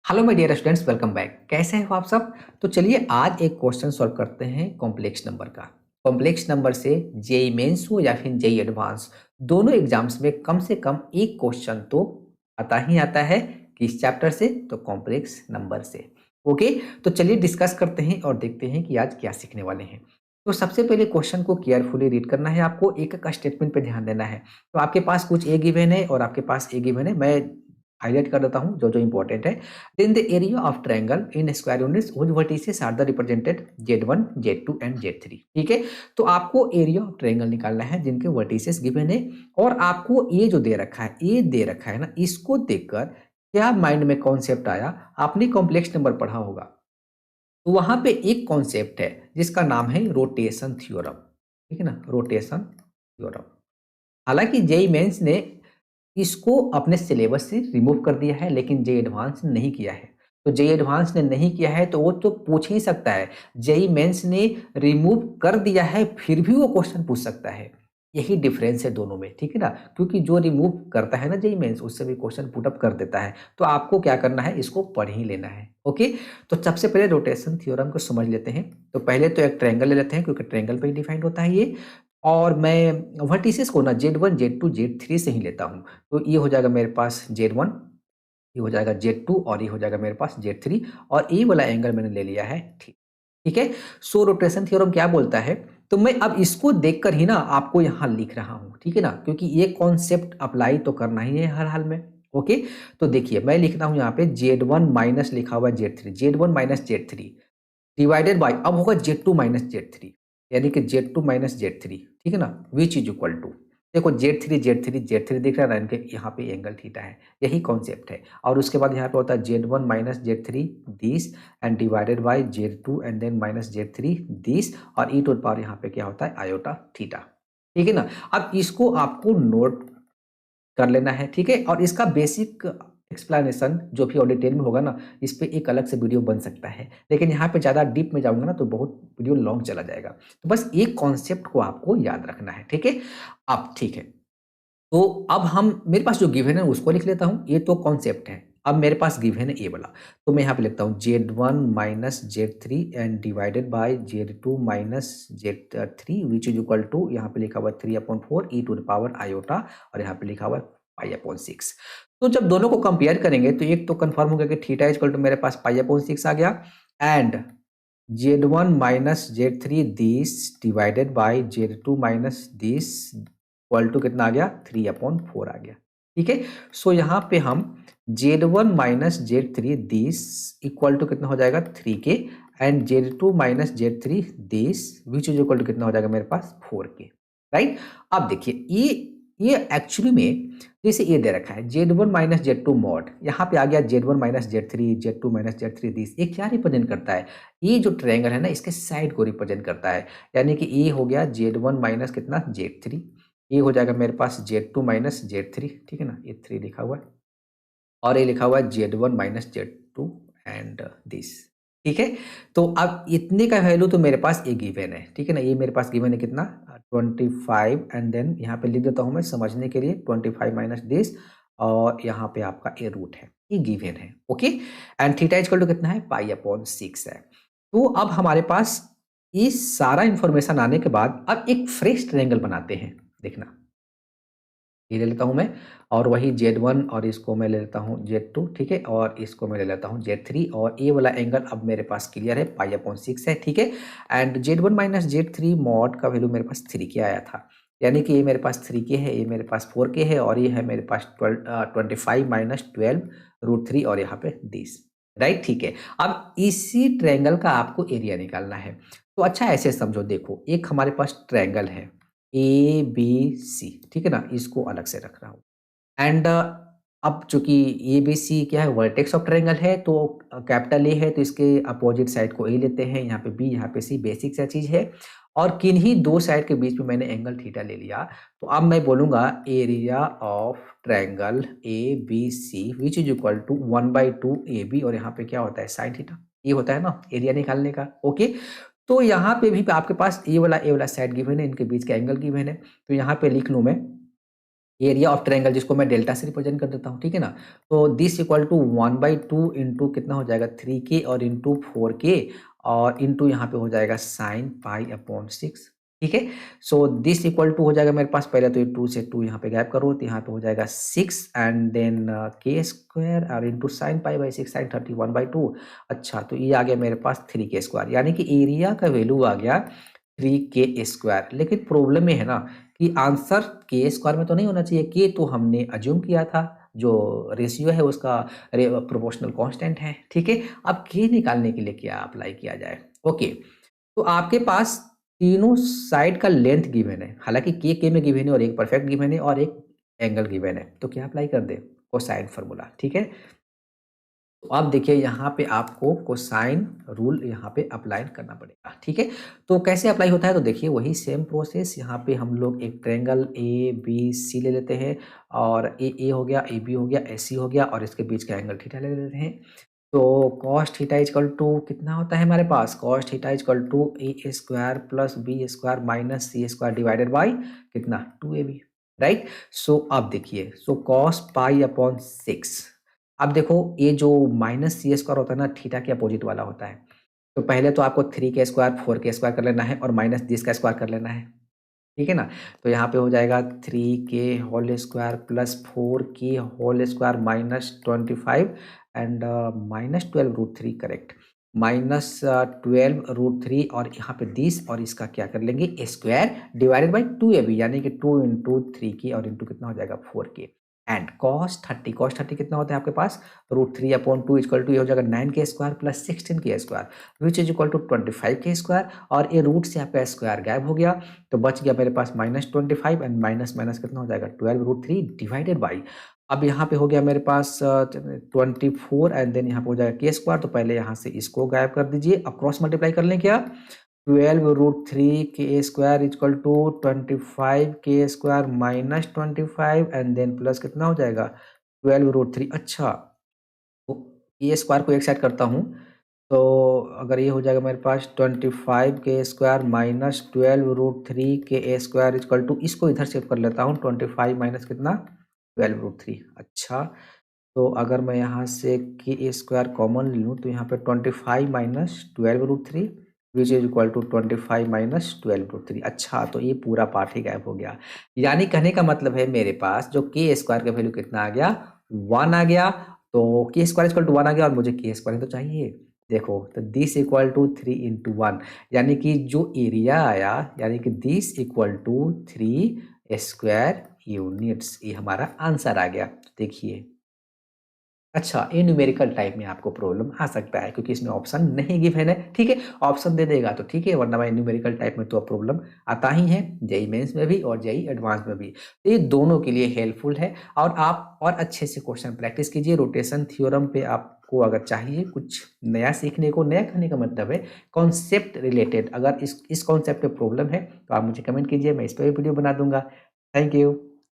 Hello my dear students, welcome back. कैसे हो आप सब? तो चलिए आज एक क्वेश्चन सॉल्व करते हैं कॉम्प्लेक्स नंबर का। कॉम्प्लेक्स नंबर से जेईई मेंस हो या फिर जेईई एडवांस, दोनों एग्जाम्स में कम से कम एक क्वेश्चन तो आता ही आता है। किस चैप्टर से? तो कॉम्प्लेक्स नंबर से। ओके, तो चलिए डिस्कस करते हैं और देखते हैं कि आज क्या सीखने वाले हैं। तो सबसे पहले क्वेश्चन को केयरफुली रीड करना है, आपको एक एक स्टेटमेंट पे ध्यान देना है। तो आपके पास कुछ ए गिवन है और आपके पास ए गिवन है। मैं हाईलाइट कर देता हूँ जो जो इंपॉर्टेंट है। Then the area of triangle in square units whose vertices are the represented Z1, Z2 and Z3। ठीक है, तो आपको एरिया ऑफ ट्रायंगल निकालना है जिनके वर्टिसेस गिवन है और आपको ये जो दे रखा है, ये दे रखा है ना, इसको देखकर क्या माइंड में कॉन्सेप्ट आया? आपने कॉम्प्लेक्स नंबर पढ़ा होगा, तो वहां पे एक कॉन्सेप्ट है जिसका नाम है रोटेशन थ्योरम। ठीक है ना, रोटेशन थ्योरम। हालांकि जेई मेंस ने इसको अपने सिलेबस से रिमूव कर दिया है, लेकिन जेई एडवांस ने नहीं किया है। तो जेई एडवांस ने नहीं किया है तो वो तो पूछ ही सकता है। जेई मेंस ने रिमूव कर दिया है फिर भी वो क्वेश्चन पूछ सकता है। यही डिफरेंस है दोनों में, ठीक है ना, क्योंकि जो रिमूव करता है ना जेई मेंस, उससे भी क्वेश्चन पुट अप कर देता है। तो आपको क्या करना है, इसको पढ़ ही लेना है। ओके, तो सबसे पहले रोटेशन थ्योरम को समझ लेते हैं। तो पहले तो एक ट्रायंगल ले लेते हैं क्योंकि ट्रायंगल पे ही डिफाइंड होता है ये। और मैं वर्टिसेस को ना Z1, Z2, Z3 से ही लेता हूँ। तो ये हो जाएगा मेरे पास Z1, ये हो जाएगा Z2 और ये हो जाएगा मेरे पास Z3। और ये वाला एंगल मैंने ले लिया है, ठीक। ठीक है, सो रोटेशन थ्योरम क्या बोलता है? तो मैं अब इसको देखकर ही ना आपको यहाँ लिख रहा हूँ, ठीक है ना, क्योंकि ये कॉन्सेप्ट अप्लाई तो करना ही है हर हाल में। ओके, तो देखिए मैं लिखता हूँ यहाँ पे Z1 माइनस लिखा हुआ है Z3, Z1 minus Z3 divided by, अब होगा Z2 माइनस Z3, यानी कि Z2 माइनस Z3, ठीक है ना, विच इज इक्वल टू, देखो Z3 दिख रहा है ना, इनके यहाँ पे एंगल थीटा है। यही कॉन्सेप्ट है। और उसके बाद यहाँ पे होता है Z1 minus Z3 this and divided by Z2 and then minus Z3 this, और ई टू द पावर यहाँ पे क्या होता है, आयोटा थीटा। ठीक है ना, अब इसको आपको नोट कर लेना है, ठीक है। और इसका बेसिक एक्सप्लेनेशन जो भी और डिटेल में होगा ना, इस पे एक अलग से वीडियो बन सकता है, लेकिन यहाँ पे ज़्यादा डीप में जाऊंगा ना तो बहुत वीडियो लॉन्ग चला जाएगा। तो बस एक कॉन्सेप्ट को आपको याद रखना है, ठीक है। अब ठीक है, तो अब हम, मेरे पास जो गिवन है उसको लिख लेता हूँ, ये तो कॉन्सेप्ट है। अब मेरे पास गिवन है ए वाला, तो मैं यहाँ पे लिखता हूँ Z1 minus Z3 and divided by Z2 minus Z3 which is equal to, यहाँ पे लिखा हुआ है 3/4 e to the power iota, और यहाँ पे लिखा हुआ है पाई/6। तो जब दोनों को कंपेयर करेंगे तो एक तो कंफर्म हो गया कि थीटा इज इक्वल टू मेरे पास पाई/6 आ गया, and Z1 minus Z3 this divided by Z2 minus this equal to कितना आ गया, 3/4 आ गया। ठीक है, सो यहाँ पे हम Z1 minus Z3 this equal to कितना हो जाएगा, 3 के, and Z2 minus Z3 this which is equal to कितना हो जाएगा मेरे पास, 4 के। राइट, अब देखिए ये एक्चुअली में जैसे ये दे रखा है Z1 माइनस Z2 मॉड, यहाँ पे आ गया Z1 minus Z3, Z2 minus Z3 this, ये क्या रिप्रेजेंट करता है? ये जो ट्रायंगल है ना, इसके साइड को रिप्रेजेंट करता है। यानी कि ये हो गया Z1 माइनस कितना, Z3, ये हो जाएगा मेरे पास Z2 माइनस Z3, ठीक है ना, ये 3 लिखा हुआ है, और ये लिखा हुआ है Z1 minus Z2 and this. ठीक है, तो अब इतने का वैल्यू तो मेरे पास ये गिवन है, ठीक है ना, ये मेरे पास गिवन है कितना, 25, एंड देन यहाँ पे लिख देता हूँ मैं समझने के लिए 25 माइनस दिस, और यहाँ पे आपका ए रूट है, ये गिवन है। Okay, and theta equal to कितना है, पाई/6 है। तो अब हमारे पास ये सारा इंफॉर्मेशन आने के बाद अब एक फ्रेश ट्रायंगल बनाते हैं, देखना। ये ले लेता हूँ मैं, और वही Z1, और इसको मैं ले लेता हूँ Z2, ठीक है, और इसको मैं ले लेता हूँ Z3, और ये वाला एंगल अब मेरे पास क्लियर है, पाई/6 है, ठीक है। And Z1 minus Z3 mod का वैल्यू मेरे पास 3 के आया था, यानी कि ये मेरे पास 3 के है, ये मेरे पास 4 के है, और ये है मेरे पास 25 माइनस 12√3, और यहाँ पे 10। राइट, ठीक है। अब इसी ट्रायंगल का आपको एरिया निकालना है। तो अच्छा ऐसे समझो, देखो एक हमारे पास ट्रायंगल है ABC, ठीक है ना, इसको अलग से रख रहा हूँ। एंड अब चूंकि ABC क्या है, वर्टेक्स ऑफ ट्रायंगल है, तो कैपिटल ए है तो इसके अपोजिट साइड को ए लेते हैं, यहाँ पे B, यहाँ पे C, बेसिक सा चीज है। और किन्हीं दो साइड के बीच में मैंने एंगल थीटा ले लिया, तो अब मैं बोलूंगा area of triangle ABC which is equal to 1/2 AB, और यहाँ पे क्या होता है, साइन थीटा। ये होता है ना एरिया निकालने का। ओके, तो यहाँ पे भी आपके पास ए वाला साइड गिवन है, इनके बीच का एंगल गिवन है, तो यहाँ पे लिख लूँ मैं एरिया ऑफ ट्रायंगल जिसको मैं डेल्टा से रिप्रेजेंट कर देता हूँ, ठीक है ना। तो दिस इक्वल टू 1/2 इंटू कितना हो जाएगा 3k और इंटू 4k और इंटू यहाँ पे हो जाएगा साइन पाई अपॉन 6, ठीक है। सो दिस इक्वल टू हो जाएगा मेरे पास, पहले तो ये 2 से 2 यहाँ पे गैप करो तो यहाँ पे हो जाएगा 6 एंड देन k स्क्वायर और into sine pi by 6 sine 31/2। अच्छा, तो ये आ गया मेरे पास 3k स्क्वायर, यानी कि एरिया का वैल्यू आ गया 3k स्क्वायर। लेकिन प्रॉब्लम ये है ना कि आंसर के स्क्वायर में तो नहीं होना चाहिए, के तो हमने अज्यूम किया था, जो रेशियो है उसका प्रोपोर्शनल कांस्टेंट है, ठीक है। अब के निकालने के लिए क्या अप्लाई किया जाए, ओके। तो आपके पास तीनों साइड का लेंथ गिवन है, हालांकि के में गिवन है और एक परफेक्ट गिवन है और एक एंगल गिवन है, तो क्या अप्लाई कर दे, कोसाइन फार्मूला, ठीक है। तो अब देखिए यहाँ पे आपको कोसाइन रूल यहाँ पे अप्लाई करना पड़ेगा, ठीक है। तो कैसे अप्लाई होता है, तो देखिए वही सेम प्रोसेस, यहाँ पे हम लोग एक ट्रायंगल ए बी सी ले लेते हैं और ए हो गया, ए बी हो गया, ए सी हो गया और इसके बीच का एंगल थीटा ले लेते हैं। तो कॉस थीटा इक्वल टू कितना होता है हमारे पास, cos theta equal to a square plus b square minus c square divided by कितना 2ab, राइट। सो अब देखिए, सो कॉस पाई अपॉन 6। अब देखो ये जो माइनस सी स्क्वायर होता है ना, थीटा के अपोजिट वाला होता है। तो पहले तो आपको 3k स्क्वायर 4k स्क्वायर कर लेना है और माइनस दिस का स्क्वायर कर लेना है, ठीक है ना। तो यहाँ पे हो जाएगा 3k whole square plus 4k whole square minus 25 and minus 12√3, correct, minus 12√3 और यहाँ पे दिस और इसका क्या कर लेंगे स्क्वायर डिवाइडेड बाई 2ab, यानी कि 2 इंटू 3k और इंटू कितना हो जाएगा 4k एंड cos 30 कितना होता है आपके पास, √3/2 इक्वल टू ये हो जाएगा 9k square plus 16k square which is equal to 25k square और ये रूट से आपका स्क्वायर गायब हो गया, तो बच गया मेरे पास -25 एंड माइनस माइनस कितना हो जाएगा 12√3 डिवाइडेड बाई, अब यहाँ पे हो गया मेरे पास 24 एंड देन यहाँ पे हो जाएगा के स्क्वायर, तो पहले यहाँ से इसको गायब कर दीजिए, अब क्रॉस मल्टीप्लाई कर लें क्या, 12√3 के square equal to 25 k square minus 25 and then plus कितना हो जाएगा 12√3। अच्छा, तो ये स्क्वायर को एक साइड करता हूँ, तो अगर ये हो जाएगा मेरे पास 25 के स्क्वायर माइनस 12√3 के स्क्वायर इक्वल टू, इसको इधर शिफ्ट कर लेता हूँ 25 माइनस कितना 12√3। अच्छा, तो अगर मैं यहाँ से के स्क्वायर कॉमन लूँ तो यहाँ पे 25 minus 12√3 which is equal to 25 minus 12√3। अच्छा, तो ये पूरा पार्ट ही गायब हो गया, यानी कहने का मतलब है मेरे पास जो के स्क्वायर का वैल्यू कितना आ गया 1 आ गया, तो के स्क्वायर इक्वल टू 1 आ गया और मुझे के स्क्वायर तो चाहिए। देखो, तो दिस इक्वल टू 3 इंटू 1, यानी कि जो एरिया आया, यानी कि this equal to 3 square units, ये हमारा आंसर आ गया। देखिए, अच्छा, ये न्यूमेरिकल टाइप में आपको प्रॉब्लम आ सकता है क्योंकि इसमें ऑप्शन नहीं गिवन है, ठीक है। ऑप्शन दे देगा तो ठीक है, वरना भाई न्यूमेरिकल टाइप में तो प्रॉब्लम आता ही है, जेई मेंस में भी और जेई एडवांस में भी, तो ये दोनों के लिए हेल्पफुल है। और आप और अच्छे से क्वेश्चन प्रैक्टिस कीजिए, रोटेशन थ्योरम पे आपको अगर चाहिए कुछ नया सीखने को, नया कहने का मतलब है कॉन्सेप्ट रिलेटेड, अगर इस कॉन्सेप्ट पे प्रॉब्लम है तो आप मुझे कमेंट कीजिए, मैं इस पर भी वीडियो बना दूंगा। Thank you.